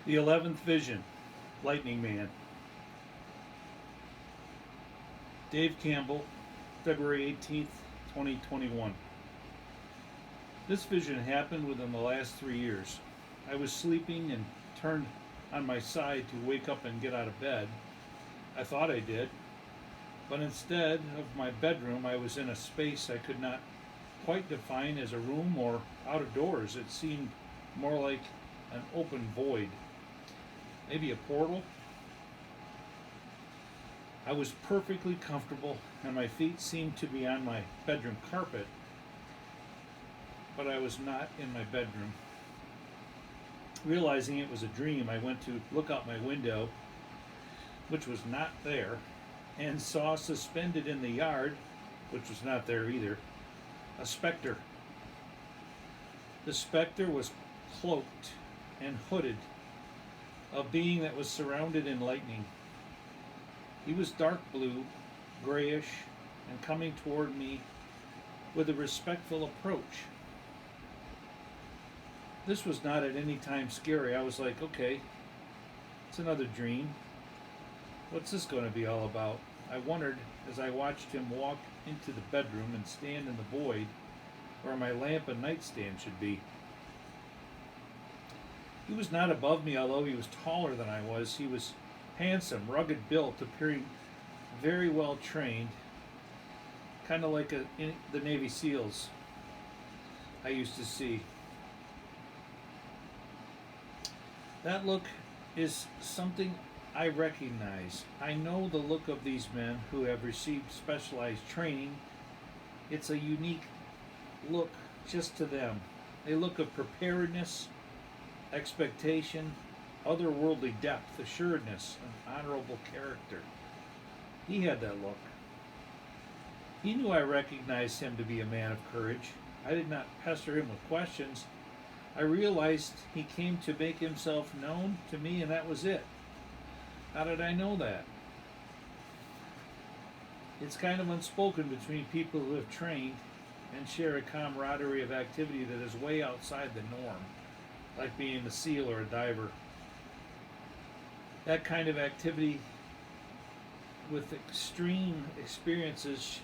The 11th Vision, Lightning Man. Dave Campbell, February 18th, 2021. This vision happened within the last 3 years. I was sleeping and turned on my side to wake up and get out of bed. I thought I did, but instead of my bedroom, I was in a space I could not quite define as a room or out of doors. It seemed more like an open void, maybe a portal. I was perfectly comfortable and my feet seemed to be on my bedroom carpet, but I was not in my bedroom. Realizing it was a dream, I went to look out my window, which was not there, and saw suspended in the yard, which was not there either, a specter. The specter was cloaked and hooded, a being that was surrounded in lightning. He was dark blue, grayish, and coming toward me with a respectful approach. This was not at any time scary. I was like, okay, it's another dream. What's this going to be all about? I wondered as I watched him walk into the bedroom and stand in the void where my lamp and nightstand should be. He was not above me, although he was taller than I was. He was handsome, rugged built, appearing very well trained, kind of like the Navy SEALs I used to see. That look is something I recognize. I know the look of these men who have received specialized training. It's a unique look just to them. A look of preparedness, expectation, otherworldly depth, assuredness, and honorable character. He had that look. He knew I recognized him to be a man of courage. I did not pester him with questions. I realized he came to make himself known to me, and that was it. How did I know that? It's kind of unspoken between people who have trained and share a camaraderie of activity that is way outside the norm, like being a SEAL or a diver. That kind of activity with extreme experiences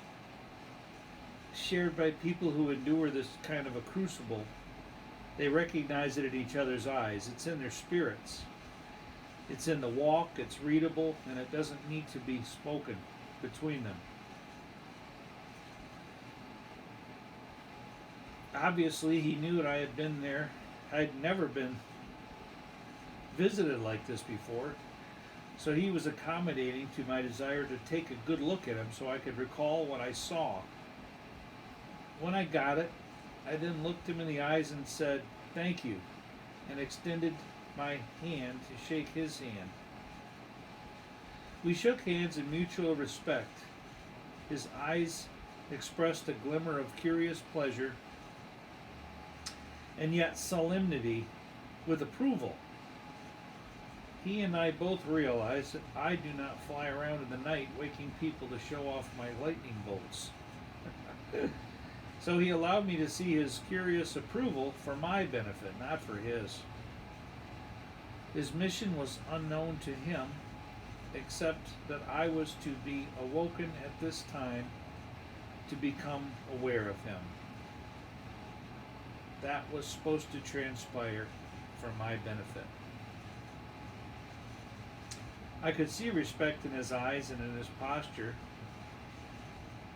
shared by people who endure this kind of a crucible. They recognize it in each other's eyes. It's in their spirits. It's in the walk, it's readable, and it doesn't need to be spoken between them. Obviously, he knew that I had been there. I'd never been visited like this before, so he was accommodating to my desire to take a good look at him so I could recall what I saw. When I got it, I then looked him in the eyes and said, "Thank you," and extended my hand to shake his hand. We shook hands in mutual respect. His eyes expressed a glimmer of curious pleasure and yet solemnity with approval. He and I both realized that I do not fly around in the night waking people to show off my lightning bolts. So he allowed me to see his curious approval for my benefit, not for his. His mission was unknown to him, except that I was to be awoken at this time to become aware of him. That was supposed to transpire for my benefit. I could see respect in his eyes and in his posture.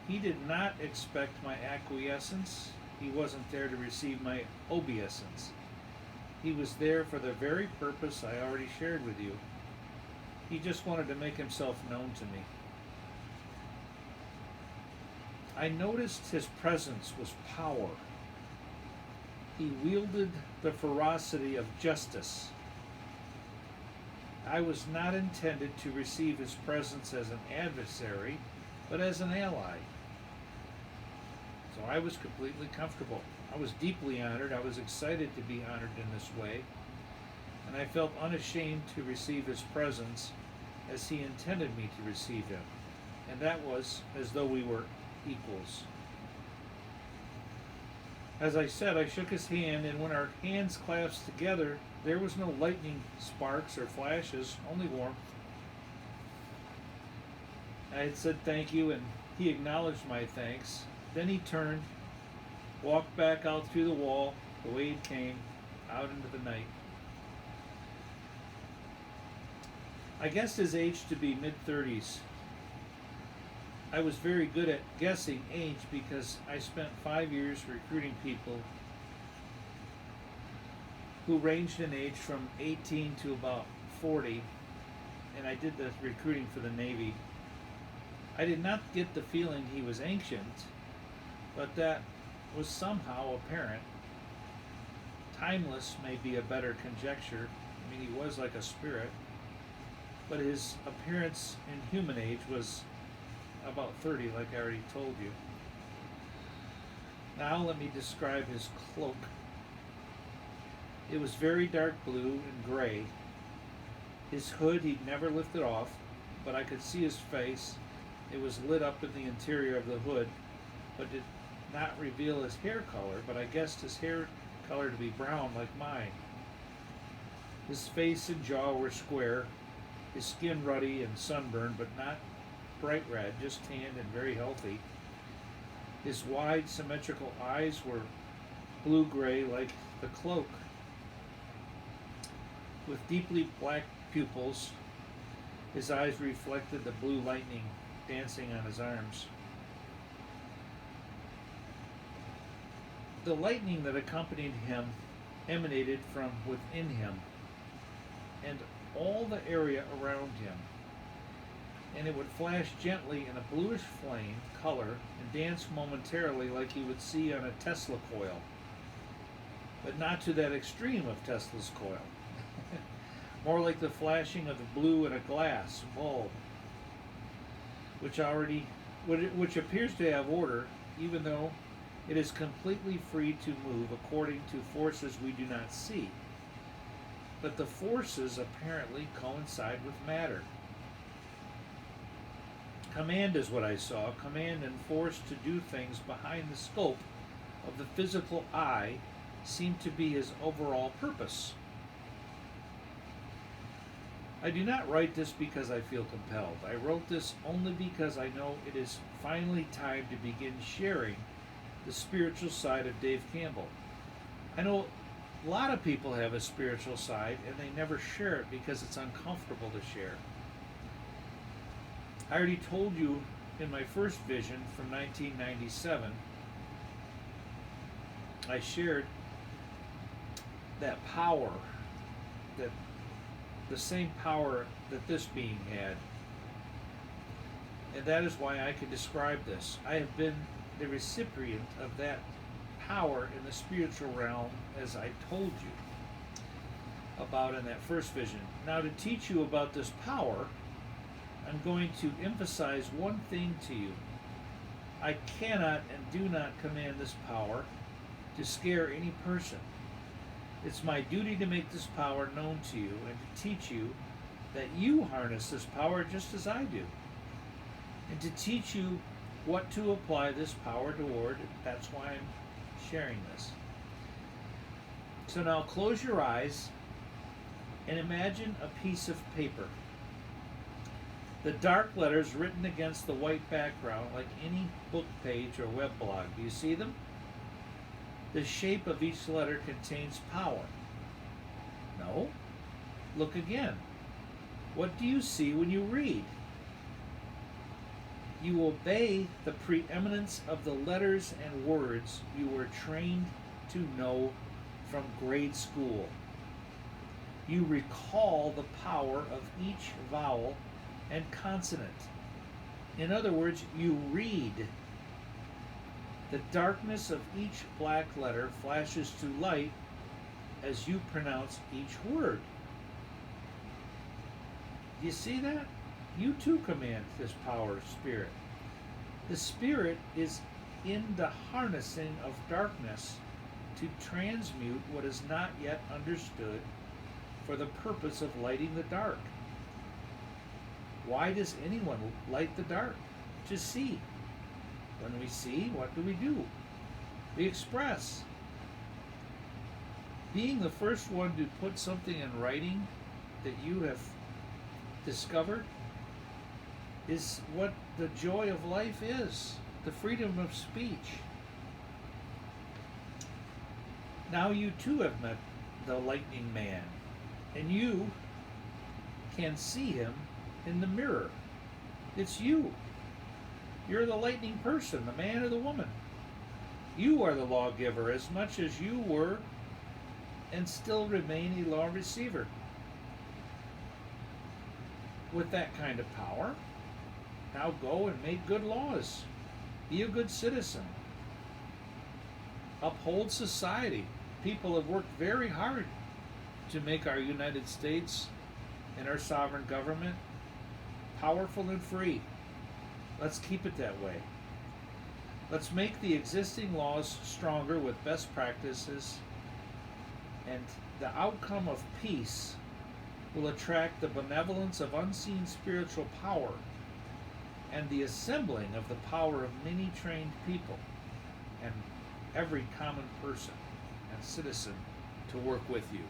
He did not expect my acquiescence. He wasn't there to receive my obeisance. He was there for the very purpose I already shared with you. He just wanted to make himself known to me. I noticed his presence was power. He wielded the ferocity of justice. I was not intended to receive his presence as an adversary, but as an ally. So I was completely comfortable. I was deeply honored. I was excited to be honored in this way. And I felt unashamed to receive his presence as he intended me to receive him. And that was as though we were equals. As I said, I shook his hand, and when our hands clasped together, there was no lightning sparks or flashes, only warmth. I had said thank you, and he acknowledged my thanks. Then he turned, walked back out through the wall, the way he came, out into the night. I guessed his age to be mid-30s. I was very good at guessing age because I spent 5 years recruiting people who ranged in age from 18 to about 40, and I did the recruiting for the Navy. I did not get the feeling he was ancient, but that was somehow apparent. Timeless may be a better conjecture. I mean, he was like a spirit, but his appearance in human age was about 30, like I already told you. Now let me describe his cloak. It was very dark blue and gray. His hood he'd never lifted off, but I could see his face. It was lit up in the interior of the hood, but did not reveal his hair color, but I guessed his hair color to be brown like mine. His face and jaw were square, his skin ruddy and sunburned, but not bright red, just tanned and very healthy. His wide, symmetrical eyes were blue-gray like the cloak, with deeply black pupils. His eyes reflected the blue lightning dancing on his arms. The lightning that accompanied him emanated from within him and all the area around him, and it would flash gently in a bluish flame color and dance momentarily like you would see on a Tesla coil, but not to that extreme of Tesla's coil. More like the flashing of the blue in a glass bulb, which appears to have order, even though it is completely free to move according to forces we do not see. But the forces apparently coincide with matter. Command is what I saw. Command and force to do things behind the scope of the physical eye seemed to be his overall purpose. I do not write this because I feel compelled. I wrote this only because I know it is finally time to begin sharing the spiritual side of Dave Campbell. I know a lot of people have a spiritual side and they never share it because it's uncomfortable to share. I already told you in my first vision from 1997, I shared that power, that the same power that this being had. And that is why I can describe this. I have been the recipient of that power in the spiritual realm, as I told you about in that first vision. Now, to teach you about this power, I'm going to emphasize one thing to you. I cannot and do not command this power to scare any person. It's my duty to make this power known to you and to teach you that you harness this power just as I do, and to teach you what to apply this power toward. That's why I'm sharing this. So now close your eyes and imagine a piece of paper. The dark letters written against the white background like any book page or web blog. Do you see them? The shape of each letter contains power. No? Look again. What do you see when you read? You obey the preeminence of the letters and words you were trained to know from grade school. You recall the power of each vowel and consonant. In other words, you read. The darkness of each black letter flashes to light as you pronounce each word. Do you see that? You too command this power, spirit. The spirit is in the harnessing of darkness to transmute what is not yet understood for the purpose of lighting the dark. Why does anyone light the dark? To see. When we see, what do? We express. being the first one to put something in writing that you have discovered is what the joy of life is, the freedom of speech. Now you too have met the lightning man, and you can see him in the mirror. It's you. You're the lightning person, the man or the woman. You are the lawgiver as much as you were and still remain a law receiver. With that kind of power, now go and make good laws. Be a good citizen. Uphold society. People have worked very hard to make our United States and our sovereign government powerful and free. Let's keep it that way. Let's make the existing laws stronger with best practices, and the outcome of peace will attract the benevolence of unseen spiritual power and the assembling of the power of many trained people and every common person and citizen to work with you.